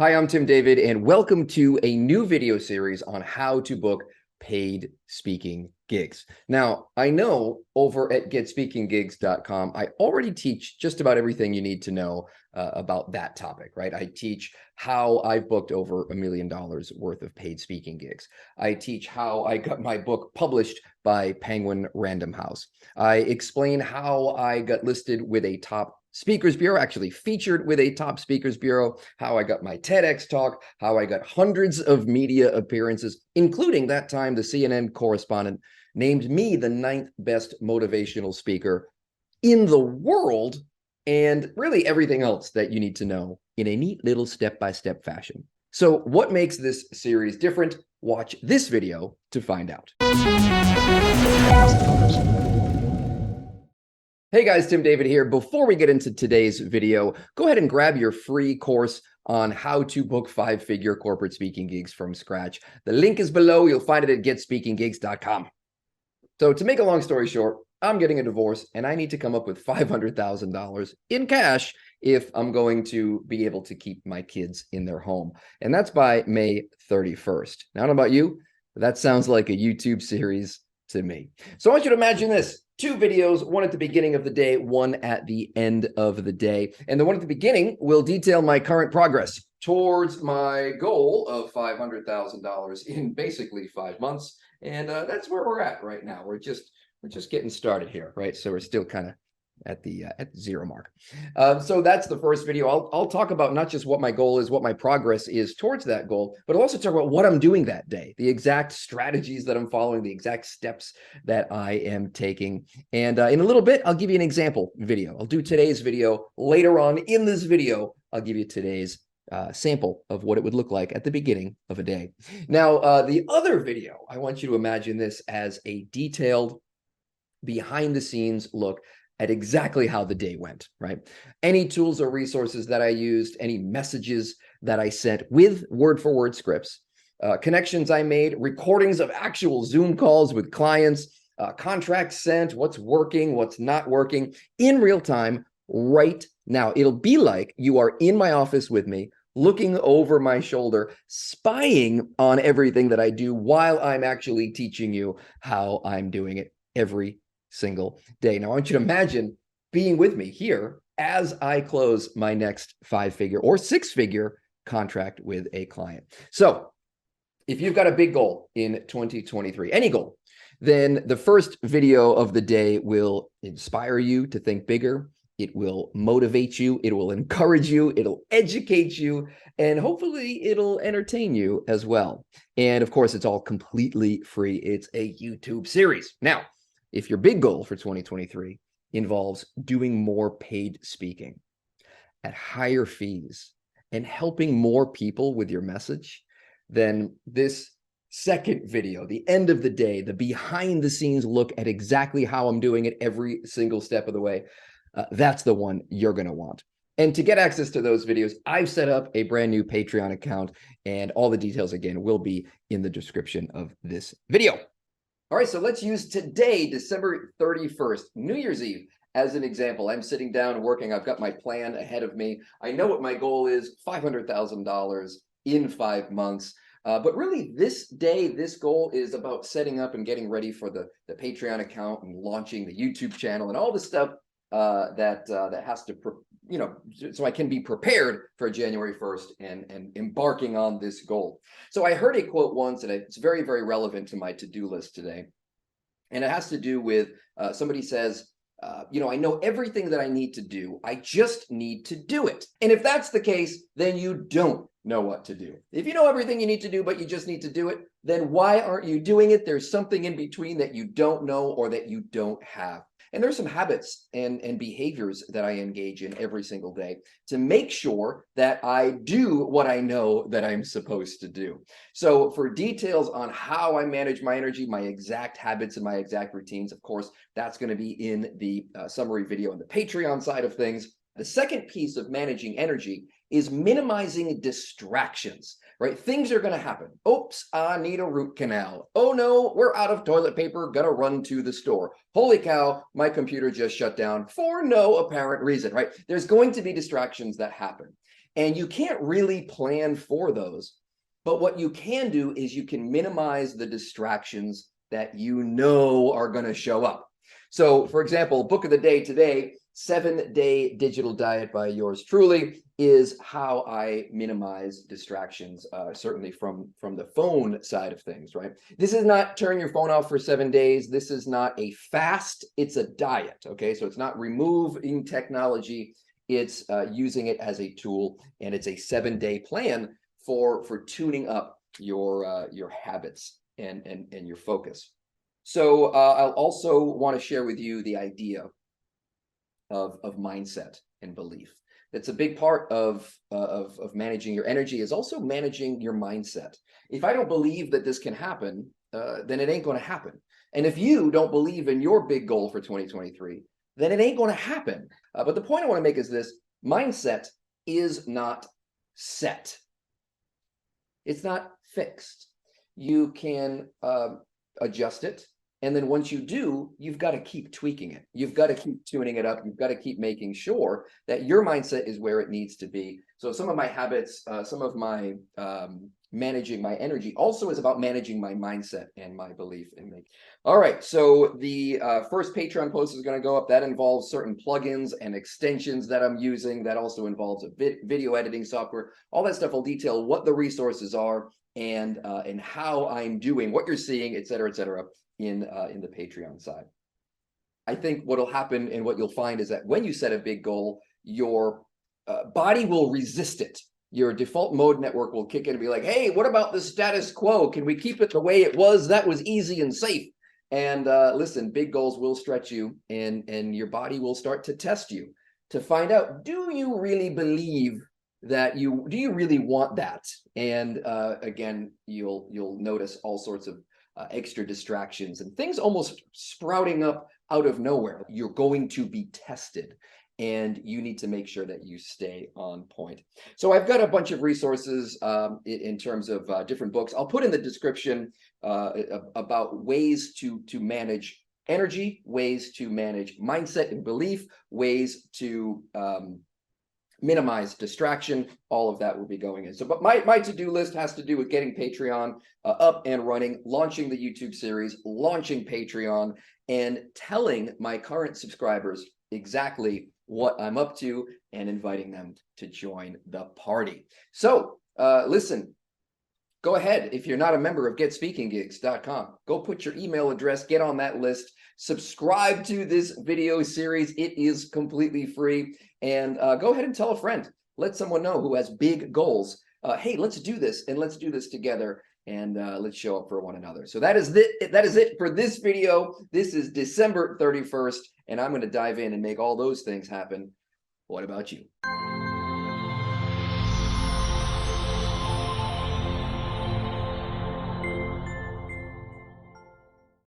Hi, I'm Tim David, and welcome to a new video series on how to book paid speaking gigs. Now, I know over at getspeakinggigs.com, I already teach just about everything you need to know about that topic, right? I teach how I've booked over $1 million worth of paid speaking gigs. I teach how I got my book published by Penguin Random House. I explain how I got listed with a top speakers bureau, actually featured with a top speakers bureau, how I got my TEDx talk, how I got hundreds of media appearances, including that time the CNN correspondent named me the 9th best motivational speaker in the world, and really everything else that you need to know in a neat little step-by-step fashion. So what makes this series different? Watch this video to find out. Hey guys, Tim David here. Before we get into today's video, go ahead and grab your free course on how to book 5-figure corporate speaking gigs from scratch. The link is below. You'll find it at getspeakinggigs.com. So to make a long story short, I'm getting a divorce and I need to come up with $500,000 in cash if I'm going to be able to keep my kids in their home. And that's by May 31st. Now, I don't know about you, but that sounds like a YouTube series to me. So I want you to imagine this. 2 videos, one at the beginning of the day, one at the end of the day. And the one at the beginning will detail my current progress towards my goal of $500,000 in basically 5 months. And that's where we're at right now. We're just getting started here, right? So we're still kind of at the 0 mark. So that's the first video. I'll talk about not just what my goal is, what my progress is towards that goal, but I'll also talk about what I'm doing that day, the exact strategies that I'm following, the exact steps that I am taking. And in a little bit, I'll give you an example video. I'll do today's video. Later on in this video, I'll give you today's sample of what it would look like at the beginning of a day. Now, the other video, I want you to imagine this as a detailed behind the scenes look at exactly how the day went, right? Any tools or resources that I used, any messages that I sent with word-for-word scripts, connections I made, recordings of actual Zoom calls with clients, contracts sent, what's working, what's not working in real time right now. It'll be like you are in my office with me, looking over my shoulder, spying on everything that I do while I'm actually teaching you how I'm doing it every single day. Now, I want you to imagine being with me here as I close my next 5-figure or 6-figure contract with a client. So if you've got a big goal in 2023, any goal, then the first video of the day will inspire you to think bigger. It will motivate you. It will encourage you. It'll educate you. And hopefully it'll entertain you as well. And of course, it's all completely free. It's a YouTube series. Now, if your big goal for 2023 involves doing more paid speaking at higher fees and helping more people with your message, then this second video, the end of the day, the behind the scenes look at exactly how I'm doing it every single step of the way, that's the one you're going to want. And to get access to those videos, I've set up a brand new Patreon account, and all the details, again, will be in the description of this video. All right, so let's use today, December 31st, New Year's Eve, as an example. I'm sitting down working. I've got my plan ahead of me. I know what my goal is, $500,000 in 5 months. But really, this day, this goal is about setting up and getting ready for the Patreon account and launching the YouTube channel and all the stuff that has to, so I can be prepared for January 1st and embarking on this goal. So I heard a quote once, and it's very, very relevant to my to-do list today. And it has to do with somebody says, I know everything that I need to do. I just need to do it. And if that's the case, then you don't know what to do. If you know everything you need to do, but you just need to do it, then why aren't you doing it? There's something in between that you don't know or that you don't have. And there's some habits and behaviors that I engage in every single day to make sure that I do what I know that I'm supposed to do. So for details on how I manage my energy, my exact habits and my exact routines, of course, that's going to be in the summary video on the Patreon side of things. The second piece of managing energy is minimizing distractions, right? Things are going to happen. Oops, I need a root canal. Oh no, we're out of toilet paper, gotta run to the store. Holy cow, my computer just shut down for no apparent reason, right? There's going to be distractions that happen. And you can't really plan for those. But what you can do is you can minimize the distractions that you know are going to show up. So, for example, book of the day today, 7-Day Digital Diet by yours truly, is how I minimize distractions, certainly from the phone side of things, right? This is not turn your phone off for 7 days. This is not a fast, it's a diet, okay? So it's not removing technology, it's using it as a tool, and it's a 7-day plan for tuning up your habits and your focus. So I'll also want to share with you the idea of mindset and belief. That's a big part of managing your energy, is also managing your mindset. If I don't believe that this can happen, then it ain't going to happen. And if you don't believe in your big goal for 2023, then it ain't going to happen. But the point I want to make is this: mindset is not set. It's not fixed. You can adjust it. And then once you do, you've got to keep tweaking it. You've got to keep tuning it up. You've got to keep making sure that your mindset is where it needs to be. So some of my habits, some of my managing my energy also is about managing my mindset and my belief in me. All right. So the first Patreon post is going to go up. That involves certain plugins and extensions that I'm using. That also involves a video editing software. All that stuff will detail what the resources are and how I'm doing, what you're seeing, et cetera, in the Patreon side. I think what'll happen and what you'll find is that when you set a big goal, your body will resist it. Your default mode network will kick in and be like, hey, what about the status quo? Can we keep it the way it was? That was easy and safe. And listen, big goals will stretch you, and your body will start to test you to find out, do you really believe that do you really want that? And again, you'll notice all sorts of extra distractions and things almost sprouting up out of nowhere. You're going to be tested, and you need to make sure that you stay on point. So I've got a bunch of resources in terms of different books. I'll put in the description about ways to manage energy, ways to manage mindset and belief, ways to minimize distraction. All of that will be going in. So, but my to-do list has to do with getting Patreon up and running, launching the YouTube series, launching Patreon, and telling my current subscribers exactly what I'm up to and inviting them to join the party. So listen, go ahead. If you're not a member of GetSpeakingGigs.com, go put your email address, get on that list, subscribe to this video series. It is completely free. And go ahead and tell a friend. Let someone know who has big goals. Hey, let's do this, and let's do this together, and let's show up for one another. So that is it for this video. This is December 31st, and I'm going to dive in and make all those things happen. What about you?